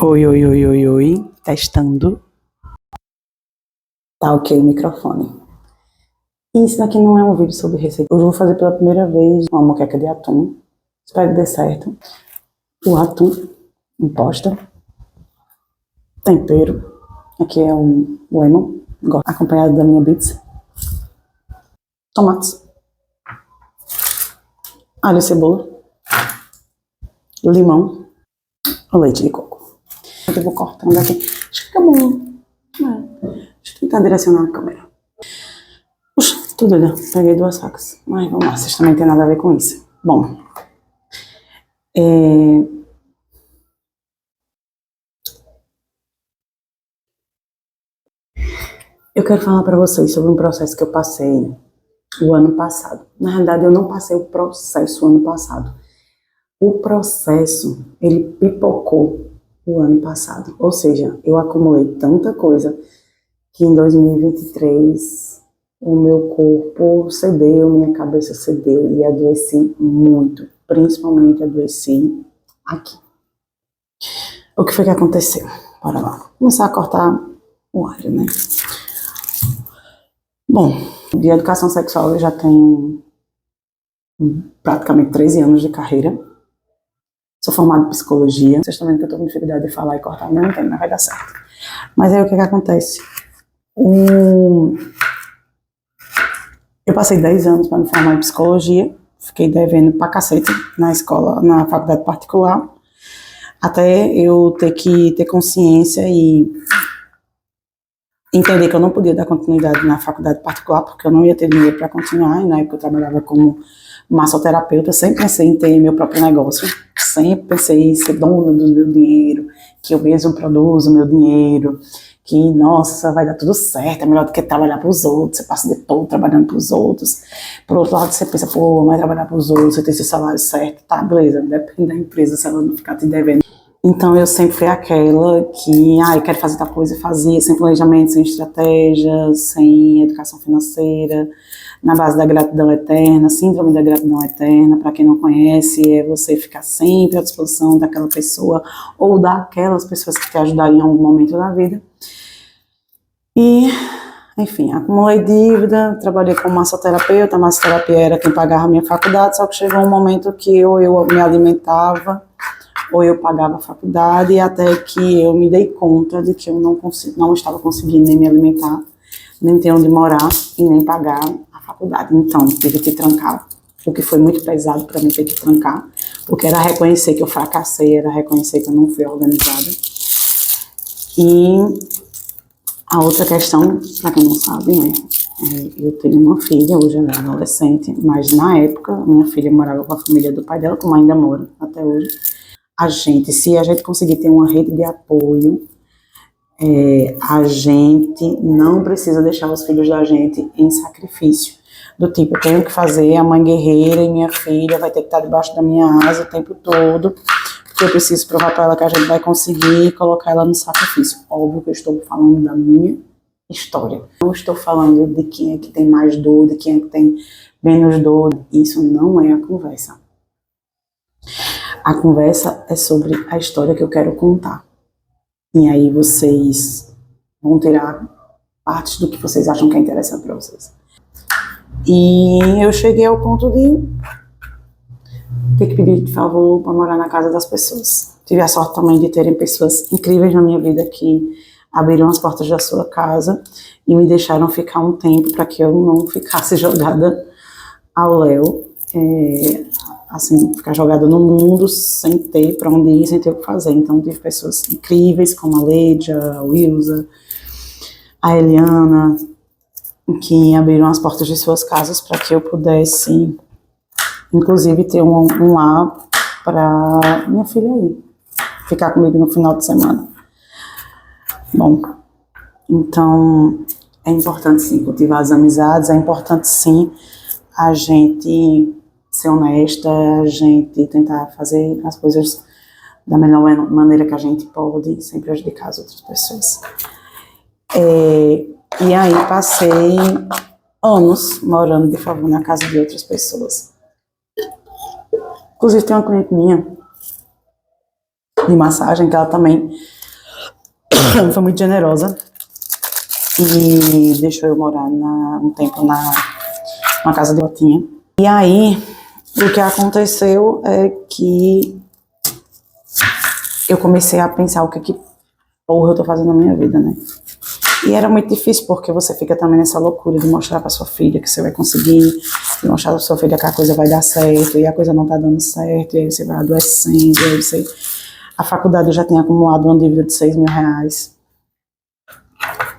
Oi, oi, oi, oi, oi. Testando. Tá ok o microfone. Isso daqui não é um vídeo sobre receita. Eu vou fazer pela primeira vez uma moqueca de atum. Espero que dê certo. O atum imposta. Tempero. Aqui é um lemon, acompanhado da minha bits. Tomates. Alho e cebola. Limão. O leite de coco. Eu vou cortando aqui. Acho que fica bom. Deixa eu tentar direcionar a câmera. Puxa, tô doida. Peguei 2 facas. Mas vamos lá, vocês também têm nada a ver com isso. Bom. Eu quero falar para vocês sobre um processo que eu passei o ano passado. Na realidade, eu não passei o processo o ano passado. O processo, ele pipocou o ano passado. Ou seja, eu acumulei tanta coisa que em 2023 o meu corpo cedeu, minha cabeça cedeu e adoeci muito. Principalmente adoeci aqui. O que foi que aconteceu? Bora lá. Vou começar a cortar o alho, né? Bom, de educação sexual eu já tenho praticamente 13 anos de carreira. Sou formada em psicologia. Vocês estão vendo que eu estou com dificuldade de falar e cortar ao mesmo tempo, mas vai dar certo. Mas aí o que acontece? Eu passei 10 anos para me formar em psicologia. Fiquei devendo pra cacete na escola, na faculdade particular. Até eu ter que ter consciência e entender que eu não podia dar continuidade na faculdade particular, porque eu não ia ter dinheiro para continuar, e na época eu trabalhava como massoterapeuta, sempre pensei em ter meu próprio negócio, sempre pensei em ser dona do meu dinheiro, que eu mesmo produzo o meu dinheiro, que, nossa, vai dar tudo certo, é melhor do que trabalhar para os outros, você passa o dia todo trabalhando para os outros. Por outro lado, você pensa, pô, mas trabalhar para os outros, você tem seu salário certo, tá, beleza, depende da empresa, se ela não ficar te devendo. Então eu sempre fui aquela que, eu quero fazer tal coisa, e fazia, sem planejamento, sem estratégia, sem educação financeira, na base da gratidão eterna, síndrome da gratidão eterna. Para quem não conhece, é você ficar sempre à disposição daquela pessoa ou daquelas pessoas que te ajudarem em algum momento da vida. E, enfim, acumulei dívida, trabalhei como massoterapeuta, a massoterapia era quem pagava a minha faculdade, só que chegou um momento que eu me alimentava, ou eu pagava a faculdade, até que eu me dei conta de que eu não estava conseguindo nem me alimentar, nem ter onde morar e nem pagar a faculdade. Então, tive que trancar, o que foi muito pesado para mim ter que trancar, porque era reconhecer que eu fracassei, era reconhecer que eu não fui organizada. E a outra questão, para quem não sabe, né, eu tenho uma filha, hoje ela é adolescente, mas na época minha filha morava com a família do pai dela, como ainda mora até hoje. Se a gente conseguir ter uma rede de apoio, a gente não precisa deixar os filhos da gente em sacrifício. Do tipo, eu tenho que fazer a mãe guerreira e minha filha vai ter que estar debaixo da minha asa o tempo todo, porque eu preciso provar para ela que a gente vai conseguir colocar ela no sacrifício. Óbvio que eu estou falando da minha história. Não estou falando de quem é que tem mais dor, de quem é que tem menos dor. Isso não é a conversa. A conversa é sobre a história que eu quero contar. E aí vocês vão tirar partes do que vocês acham que é interessante para vocês. E eu cheguei ao ponto de ter que pedir de favor para morar na casa das pessoas. Tive a sorte também de terem pessoas incríveis na minha vida que abriram as portas da sua casa e me deixaram ficar um tempo para que eu não ficasse jogada ao léu. Assim, ficar jogada no mundo sem ter para onde ir, sem ter o que fazer. Então, tive pessoas incríveis como a Leidia, a Wilza, a Eliana, que abriram as portas de suas casas para que eu pudesse, inclusive, ter um lar para minha filha ir, ficar comigo no final de semana. Bom, então, é importante sim cultivar as amizades, é importante sim a gente ser honesta, a gente tentar fazer as coisas da melhor maneira que a gente pode, sem prejudicar as outras pessoas. E aí passei anos morando de favor na casa de outras pessoas. Inclusive tem uma cliente minha de massagem, que ela também foi muito generosa e deixou eu morar um tempo na casa de Botinha. E aí, o que aconteceu é que eu comecei a pensar o que porra eu tô fazendo na minha vida, né? E era muito difícil, porque você fica também nessa loucura de mostrar pra sua filha que você vai conseguir, de mostrar pra sua filha que a coisa vai dar certo, e a coisa não tá dando certo, e aí você vai adoecendo, e aí você... A faculdade eu já tinha acumulado uma dívida de R$6.000,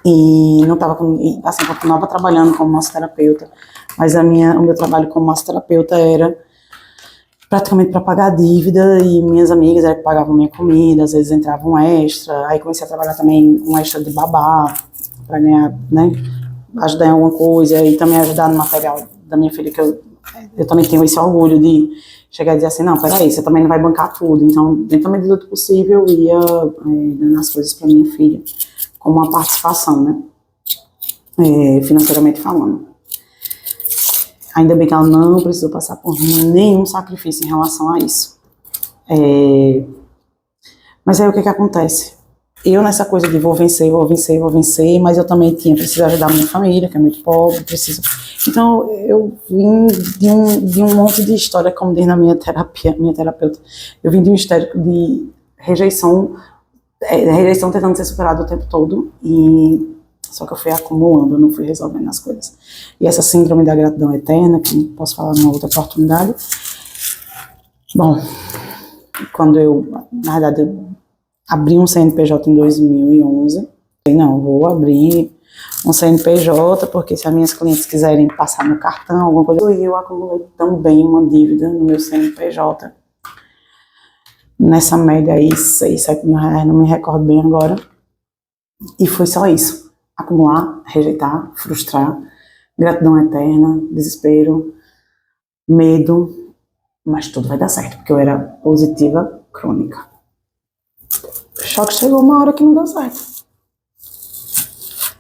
e não tava, assim, continuava trabalhando como massoterapeuta, mas o meu trabalho como massoterapeuta era praticamente para pagar a dívida, e minhas amigas eram que pagavam minha comida, às vezes entrava um extra, aí comecei a trabalhar também um extra de babá, para ganhar, né, ajudar em alguma coisa, e também ajudar no material da minha filha, que eu também tenho esse orgulho de chegar e dizer assim, não, peraí, você também não vai bancar tudo, então, dentro da medida do possível, eu ia dando as coisas para minha filha, como uma participação, né, financeiramente falando. Ainda bem que ela não precisou passar por nenhum sacrifício em relação a isso. Mas aí o que acontece? Eu nessa coisa de vou vencer, mas eu também preciso ajudar a minha família, que é muito pobre, preciso... Então eu vim de um monte de história, como diz na minha terapeuta, eu vim de um histórico de rejeição tentando ser superada o tempo todo, e só que eu fui acumulando, eu não fui resolvendo as coisas. E essa síndrome da gratidão eterna, que posso falar numa outra oportunidade. Bom, quando na verdade, eu abri um CNPJ em 2011, não, vou abrir um CNPJ, porque se as minhas clientes quiserem passar no cartão, alguma coisa, eu acumulei também uma dívida no meu CNPJ. Nessa média aí, R$6, R$7.000, não me recordo bem agora. E foi só isso. Acumular, rejeitar, frustrar, gratidão eterna, desespero, medo, mas tudo vai dar certo, porque eu era positiva crônica. Só que chegou uma hora que não deu certo.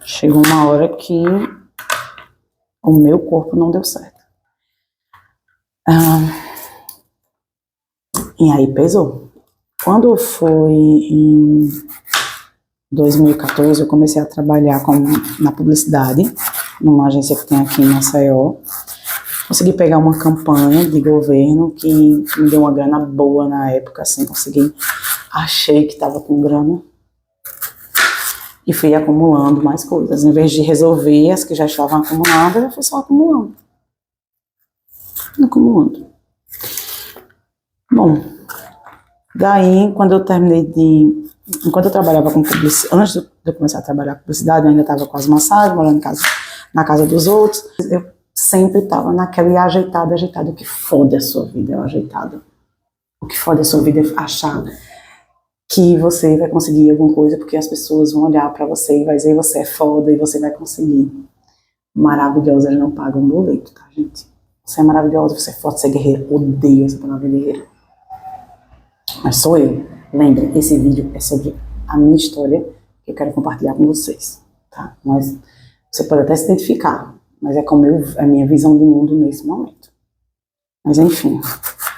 Chegou uma hora que o meu corpo não deu certo. E aí pesou. Quando foi em 2014, eu comecei a trabalhar na publicidade, numa agência que tem aqui em Maceió. Consegui pegar uma campanha de governo que me deu uma grana boa na época, assim, achei que estava com grana e fui acumulando mais coisas. Em vez de resolver as que já estavam acumuladas, eu fui só acumulando. Bom, daí, quando eu enquanto eu trabalhava com publicidade, antes de eu começar a trabalhar com publicidade, eu ainda estava com as massagens, morando na casa dos outros. Eu sempre estava naquela ajeitada. O que fode a sua vida é o ajeitado. O que fode a sua vida é achar que você vai conseguir alguma coisa, porque as pessoas vão olhar pra você e vai dizer que você é foda e você vai conseguir. Maravilhosa, não paga um boleto, tá, gente? Você é maravilhosa, você é forte, você é guerreira. Odeio essa palavra guerreira. Mas sou eu. Lembre, esse vídeo é sobre a minha história que eu quero compartilhar com vocês, tá? Mas você pode até se identificar, mas é como a minha visão do mundo nesse momento. Mas enfim,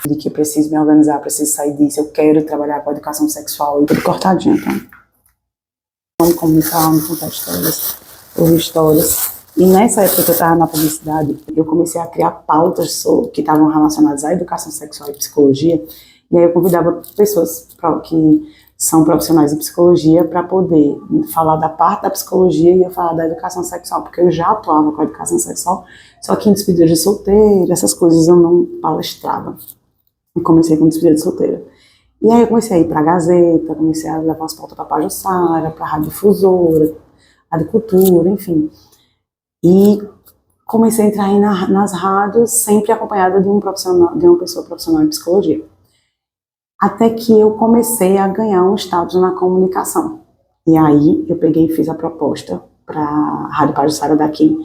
de que eu preciso me organizar, preciso sair disso, eu quero trabalhar com a educação sexual e tudo cortadinho, tá? Vamos comunicar, vamos contar histórias, ouvir histórias. E nessa época que eu estava na publicidade, eu comecei a criar pautas que estavam relacionadas à educação sexual e psicologia. E aí eu convidava pessoas que são profissionais de psicologia para poder falar da parte da psicologia e eu falar da educação sexual, porque eu já atuava com a educação sexual, só que em despedida de solteira, essas coisas eu não palestrava. E comecei com despedida de solteira. E aí eu comecei a ir para a Gazeta, comecei a levar as pautas para a Pajuçara, para a Rádio Difusora, Rádio Cultura, enfim. E comecei a entrar aí nas rádios, sempre acompanhada de uma pessoa profissional em psicologia. Até que eu comecei a ganhar um status na comunicação. E aí eu peguei e fiz a proposta para a Rádio Pajuçara daqui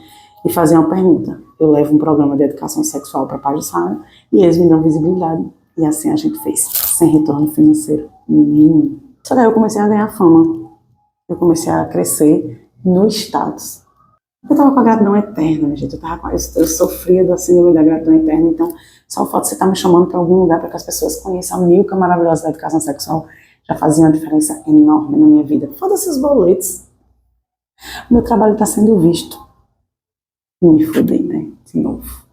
e fazer uma pergunta. Eu levo um programa de educação sexual para a Pajuçara e eles me dão visibilidade. E assim a gente fez, sem retorno financeiro nenhum. Só que aí eu comecei a ganhar fama. Eu comecei a crescer no status. Eu tava com a gratidão eterna, minha gente. Eu sofria da síndrome da gratidão eterna, então só o fato de você estar me chamando para algum lugar para que as pessoas conheçam a Milka maravilhosa da educação sexual já fazia uma diferença enorme na minha vida. Foda-se os boletos. O meu trabalho está sendo visto. Me fudei, né? De novo.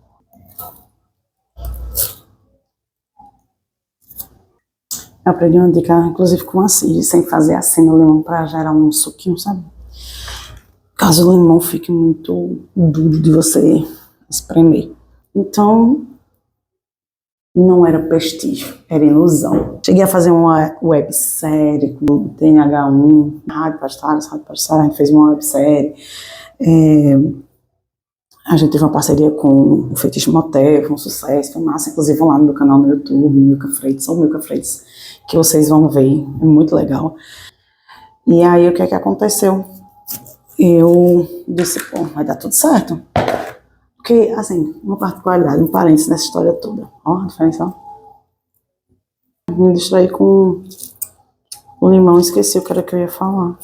Eu aprendi uma dica, inclusive com a Cid, sem fazer assim no limão para gerar um suquinho, sabe? Caso o limão fique muito duro de você espremer. Então, não era prestígio, era ilusão. Cheguei a fazer uma websérie com o TNH1, Rádio Pastares, a gente fez uma websérie. A gente teve uma parceria com o Feitiço Motel, foi um sucesso, foi massa, inclusive lá no meu canal no YouTube, Milka Freitas, ou Milka Freitas, que vocês vão ver, é muito legal. E aí, o que é que aconteceu? Eu disse, pô, vai dar tudo certo. Porque, assim, uma particularidade, um parênteses nessa história toda. Ó, a diferença, ó. Me distraí com o limão, esqueci o que era que eu ia falar.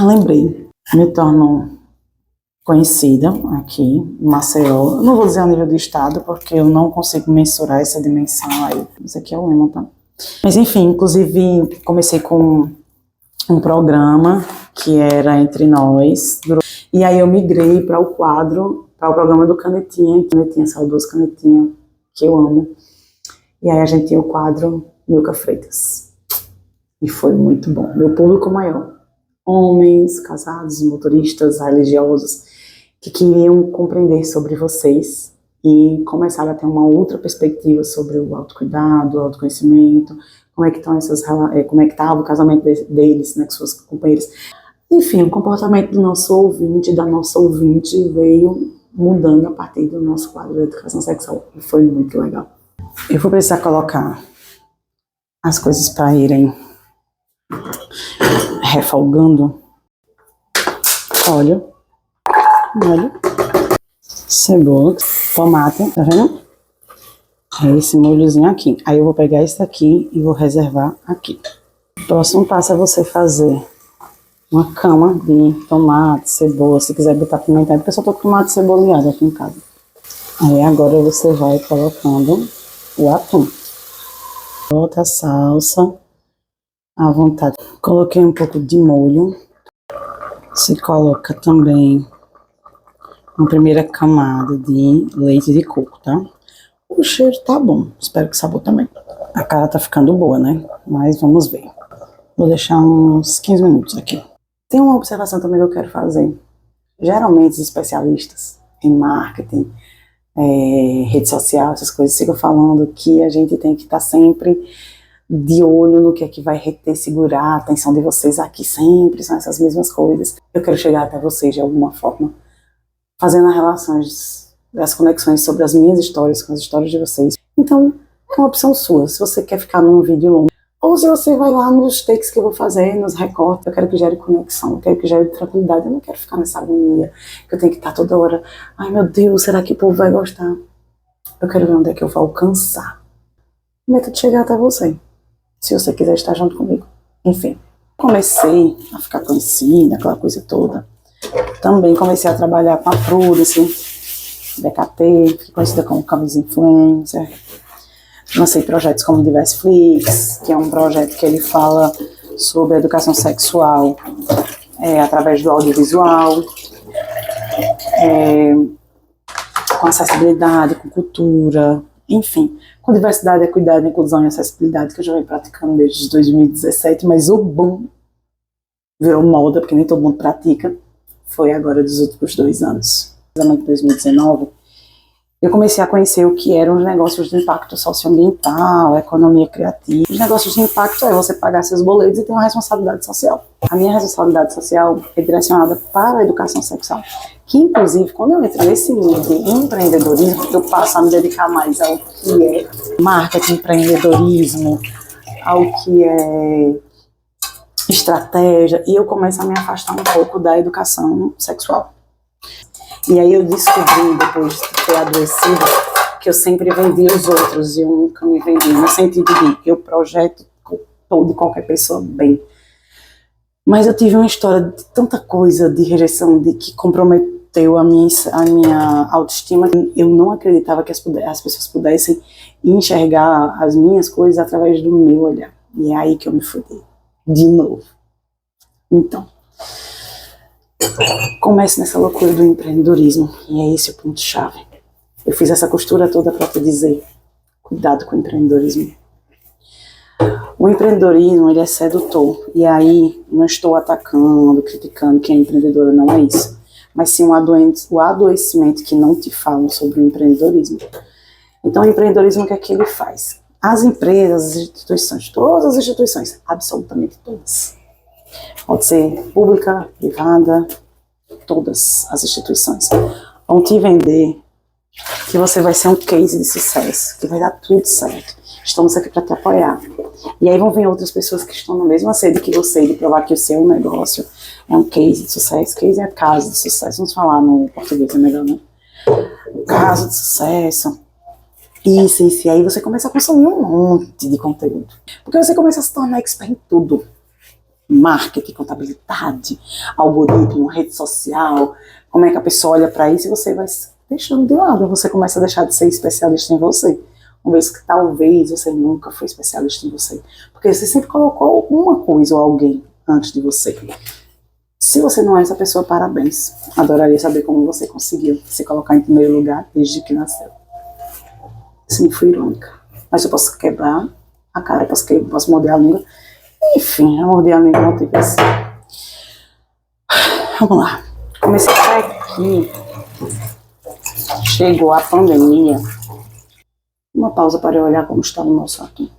Lembrei. Me torno conhecida aqui em Maceió. Eu não vou dizer a nível do estado, porque eu não consigo mensurar essa dimensão aí. Isso aqui é o lema, tá? Mas enfim, inclusive comecei com um programa que era Entre Nós. E aí eu migrei para o programa do Canetinha, saudoso Canetinha, que eu amo. E aí a gente tinha o quadro Milka Freitas. E foi muito bom. Meu público maior. Homens, casados, motoristas, religiosos, que queriam compreender sobre vocês e começaram a ter uma outra perspectiva sobre o autocuidado, o autoconhecimento, como é que estava o casamento deles, né, com suas companheiras. Enfim, o comportamento do nosso ouvinte, da nossa ouvinte, veio mudando a partir do nosso quadro de educação sexual. E foi muito legal. Eu vou precisar colocar as coisas para irem refogando. Óleo, cebola, tomate, tá vendo? É esse molhozinho aqui. Aí eu vou pegar esse daqui e vou reservar aqui. O próximo passo é você fazer uma cama de tomate, cebola, se quiser botar pimentão, porque eu só tô com tomate, cebola e alho aqui em casa. Aí agora você vai colocando o atum. Bota a salsa à vontade. Coloquei um pouco de molho. Você coloca também uma primeira camada de leite de coco, tá? O cheiro tá bom, espero que o sabor também. A cara tá ficando boa, né? Mas vamos ver. Vou deixar uns 15 minutos aqui. Tem uma observação também que eu quero fazer. Geralmente os especialistas em marketing, rede social, essas coisas, ficam falando que a gente tem que estar sempre de olho no que é que vai reter, segurar a atenção de vocês aqui sempre, são essas mesmas coisas. Eu quero chegar até vocês de alguma forma, fazendo as relações, as conexões sobre as minhas histórias com as histórias de vocês. Então, é uma opção sua, se você quer ficar num vídeo longo, ou se você vai lá nos takes que eu vou fazer, nos recortes, eu quero que gere conexão, eu quero que gere tranquilidade, eu não quero ficar nessa agonia, que eu tenho que estar toda hora, ai meu Deus, será que o povo vai gostar? Eu quero ver onde é que eu vou alcançar. O método de chegar até você, se você quiser estar junto comigo. Enfim, comecei a ficar conhecida, aquela coisa toda. Também comecei a trabalhar com a Prudence, BKT, fiquei conhecida como Camisa Influencer. Lancei projetos como Diverseflix, que é um projeto que ele fala sobre a educação sexual através do audiovisual, com acessibilidade, com cultura, enfim, com diversidade, equidade, inclusão e acessibilidade, que eu já venho praticando desde 2017, mas o boom virou moda, porque nem todo mundo pratica, foi agora dos últimos 2 anos. Em 2019, eu comecei a conhecer o que eram os negócios de impacto socioambiental, economia criativa. Os negócios de impacto é você pagar seus boletos e ter uma responsabilidade social. A minha responsabilidade social é direcionada para a educação sexual, que inclusive, quando eu entro nesse mundo de empreendedorismo, eu passo a me dedicar mais ao que é marketing, empreendedorismo, ao que é estratégia, e eu começo a me afastar um pouco da educação sexual. E aí eu descobri, depois de ter adoecido, que eu sempre vendi os outros e eu nunca me vendi, no sentido de eu projeto todo de qualquer pessoa bem. Mas eu tive uma história de tanta coisa de rejeição, de que comprometeu comprometeu a minha autoestima. Eu não acreditava que as pessoas pudessem enxergar as minhas coisas através do meu olhar. E é aí que eu me fudi. De novo. Então, começo nessa loucura do empreendedorismo. E é esse o ponto-chave. Eu fiz essa costura toda para te dizer, cuidado com o empreendedorismo. O empreendedorismo, ele é sedutor. E aí, não estou atacando, criticando quem é empreendedora, não é isso. Mas sim o adoecimento que não te falam sobre o empreendedorismo. Então, o empreendedorismo, o que é que ele faz? As empresas, as instituições, todas as instituições, absolutamente todas. Pode ser pública, privada, todas as instituições vão te vender que você vai ser um case de sucesso, que vai dar tudo certo. Estamos aqui para te apoiar. E aí vão vir outras pessoas que estão na mesma sede que você, de provar que o seu negócio é um case de sucesso. Case é caso de sucesso. Vamos falar no português, é melhor, né? Caso de sucesso. Isso. E aí você começa a consumir um monte de conteúdo. Porque você começa a se tornar expert em tudo. Marketing, contabilidade, algoritmo, rede social. Como é que a pessoa olha para isso e você vai deixando de lado. Você começa a deixar de ser especialista em você. Uma vez que talvez você nunca foi especialista em você. Porque você sempre colocou alguma coisa ou alguém antes de você. Se você não é essa pessoa, parabéns. Adoraria saber como você conseguiu se colocar em primeiro lugar desde que nasceu. Sim, fui irônica. Mas eu posso quebrar a cara, posso morder a língua. Enfim, eu mordi a língua não tive assim. Vamos lá. Comecei por aqui. Chegou a pandemia. Uma pausa para eu olhar como está o nosso aqui.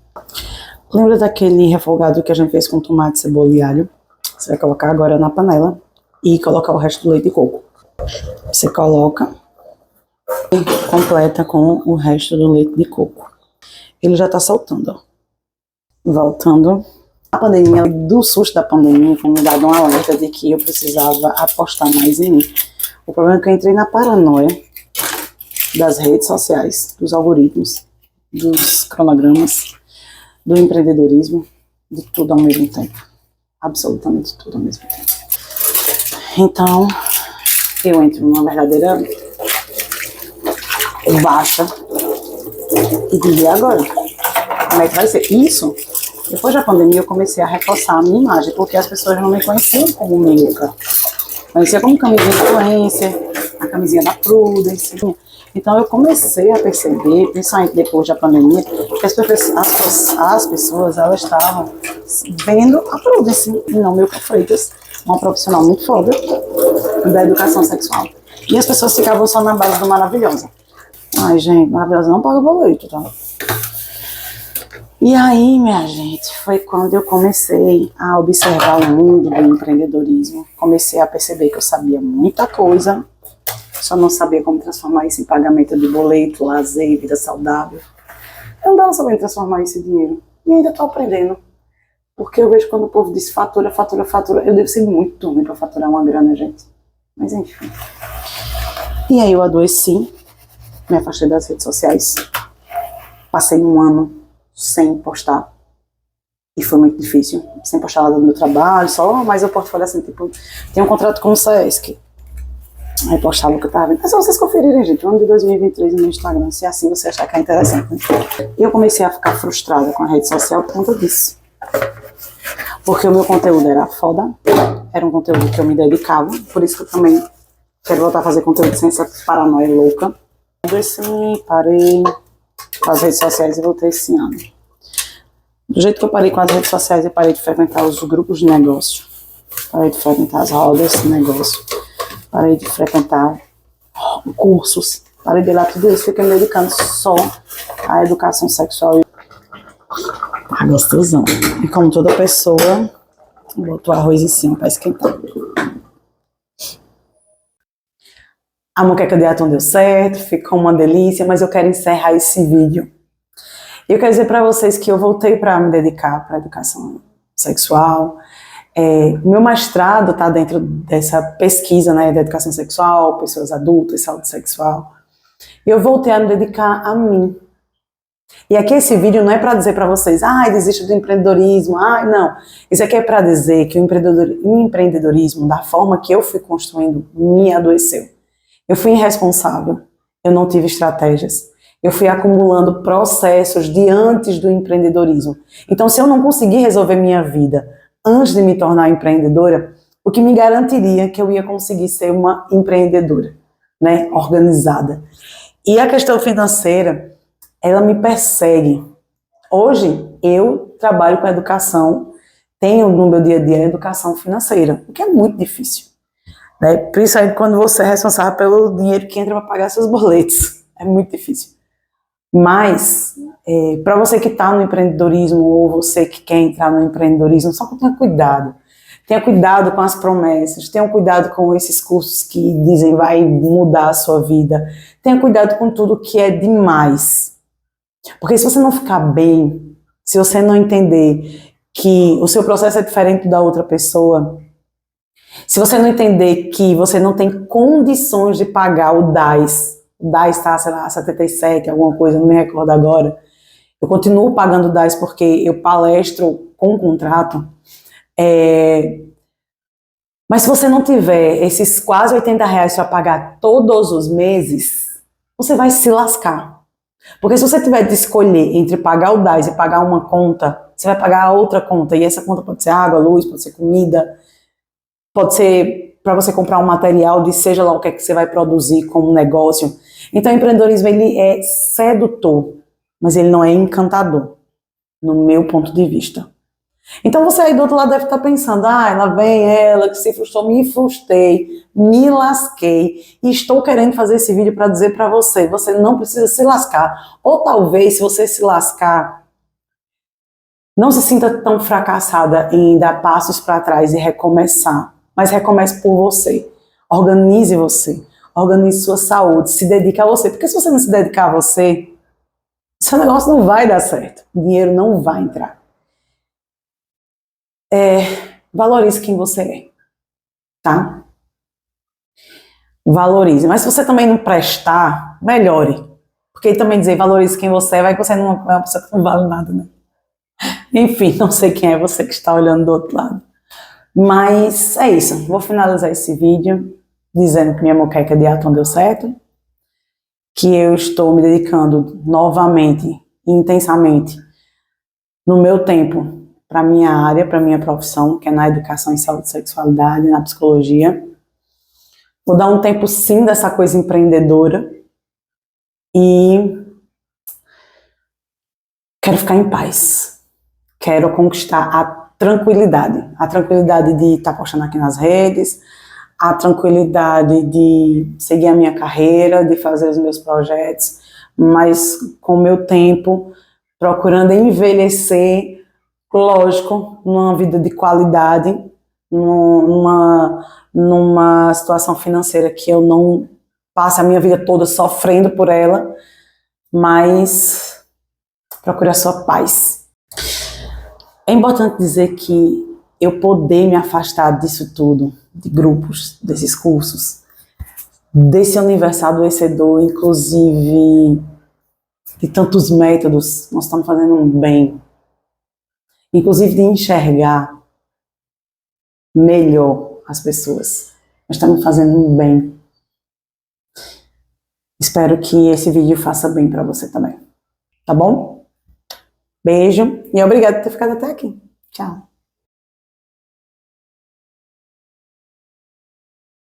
Lembra daquele refogado que a gente fez com tomate, cebola e alho? Você vai colocar agora na panela e colocar o resto do leite de coco. Você coloca e completa com o resto do leite de coco. Ele já está soltando, ó. Voltando. A pandemia, do susto da pandemia, foi me dado um alerta de que eu precisava apostar mais em mim. O problema é que eu entrei na paranoia das redes sociais, dos algoritmos, dos cronogramas, do empreendedorismo, de tudo ao mesmo tempo. Absolutamente tudo ao mesmo tempo. Então, eu entro numa verdadeira baixa e digo, e agora? Como é que vai ser? Isso, depois da pandemia, eu comecei a reforçar a minha imagem, porque as pessoas não me conheciam como Milka. Conhecia como camisinha influencer, a camisinha da Prudence. Então eu comecei a perceber, principalmente depois da pandemia, que as pessoas elas estavam vendo a Prudence e não Milka Freitas, uma profissional muito foda da educação sexual. E as pessoas ficavam só na base do Maravilhosa. Ai, gente, Maravilhosa não paga boleto, tá? E aí, minha gente, foi quando eu comecei a observar o mundo do empreendedorismo. Comecei a perceber que eu sabia muita coisa, só não sabia como transformar isso em pagamento de boleto, lazer, vida saudável. Eu não estava sabendo transformar esse dinheiro. E ainda estou aprendendo. Porque eu vejo quando o povo diz fatura. Eu devo ser muito ruim para faturar uma grana, gente. Mas enfim. E aí eu adoeci, me afastei das redes sociais. Passei um ano sem postar. E foi muito difícil. Sem postar nada do meu trabalho, só mais o portfólio assim, tipo, tem um contrato com o Sesc. Aí postava o que eu tava vendo. É só vocês conferirem, gente, o ano de 2023 no meu Instagram, se é assim você achar que é interessante, né? E eu comecei a ficar frustrada com a rede social por conta disso. Porque o meu conteúdo era foda, era um conteúdo que eu me dedicava, por isso que eu também quero voltar a fazer conteúdo sem essa paranoia louca. Eu assim, parei com as redes sociais e voltei esse ano. Do jeito que eu parei com as redes sociais, eu parei de frequentar os grupos de negócio, parei de frequentar as rodas de negócio, parei de frequentar cursos, parei de lá tudo isso, fiquei me dedicando só à educação sexual. Ah, gostosão. E como toda pessoa, boto o arroz em cima para esquentar. A moqueca de atum deu certo, ficou uma delícia, mas eu quero encerrar esse vídeo. Eu quero dizer para vocês que eu voltei para me dedicar para a educação sexual. O meu mestrado está dentro dessa pesquisa, né, da educação sexual, pessoas adultas, saúde sexual. E eu voltei a me dedicar a mim. E aqui esse vídeo não é para dizer para vocês, desista do empreendedorismo, não. Isso aqui é para dizer que o empreendedorismo, da forma que eu fui construindo, me adoeceu. Eu fui irresponsável, eu não tive estratégias. Eu fui acumulando processos de antes do empreendedorismo. Então, se eu não conseguir resolver minha vida antes de me tornar empreendedora, o que me garantiria que eu ia conseguir ser uma empreendedora, né, organizada. E a questão financeira, ela me persegue. Hoje, eu trabalho com educação, tenho no meu dia a dia a educação financeira, o que é muito difícil, né? Principalmente quando você é responsável pelo dinheiro que entra para pagar seus boletos. É muito difícil. Mas, para você que está no empreendedorismo ou você que quer entrar no empreendedorismo, só que tenha cuidado. Tenha cuidado com as promessas, tenha cuidado com esses cursos que dizem vai mudar a sua vida. Tenha cuidado com tudo que é demais. Porque se você não ficar bem, se você não entender que o seu processo é diferente da outra pessoa, se você não entender que você não tem condições de pagar o DAS está, sei lá, 77, alguma coisa, não me recordo agora. Eu continuo pagando o DAS porque eu palestro com contrato. Mas se você não tiver esses quase R$ 80 para pagar todos os meses, você vai se lascar. Porque se você tiver de escolher entre pagar o DAS e pagar uma conta, você vai pagar a outra conta. E essa conta pode ser água, luz, pode ser comida, pode ser para você comprar um material de seja lá o que é que você vai produzir como negócio. Então, o empreendedorismo, ele é sedutor, mas ele não é encantador, no meu ponto de vista. Então, você aí do outro lado deve estar pensando, lá vem ela que se frustrou, me frustrei, me lasquei, e estou querendo fazer esse vídeo para dizer para você, você não precisa se lascar. Ou talvez, se você se lascar, não se sinta tão fracassada em dar passos para trás e recomeçar, mas recomece por você. Organize sua saúde, se dedique a você, porque se você não se dedicar a você, seu negócio não vai dar certo, o dinheiro não vai entrar. Valorize quem você é, tá? Valorize, mas se você também não prestar, melhore, porque também dizer valorize quem você é, vai que você não é uma pessoa que não vale nada, né? Enfim, não sei quem é você que está olhando do outro lado. Mas é isso, vou finalizar esse vídeo dizendo que minha moqueca de atum deu certo, que eu estou me dedicando novamente, intensamente, no meu tempo, para minha área, para minha profissão, que é na educação em saúde e sexualidade, na psicologia. Vou dar um tempo sim dessa coisa empreendedora e quero ficar em paz. Quero conquistar a tranquilidade de estar postando aqui nas redes, a tranquilidade de seguir a minha carreira, de fazer os meus projetos, mas com o meu tempo, procurando envelhecer, lógico, numa vida de qualidade, numa situação financeira que eu não passe a minha vida toda sofrendo por ela, mas procure a sua paz. É importante dizer que eu poder me afastar disso tudo, de grupos, desses cursos, desse universo adoecedor, inclusive de tantos métodos, nós estamos fazendo um bem, inclusive de enxergar melhor as pessoas. Nós estamos fazendo um bem. Espero que esse vídeo faça bem para você também. Tá bom? Beijo e obrigada por ter ficado até aqui. Tchau.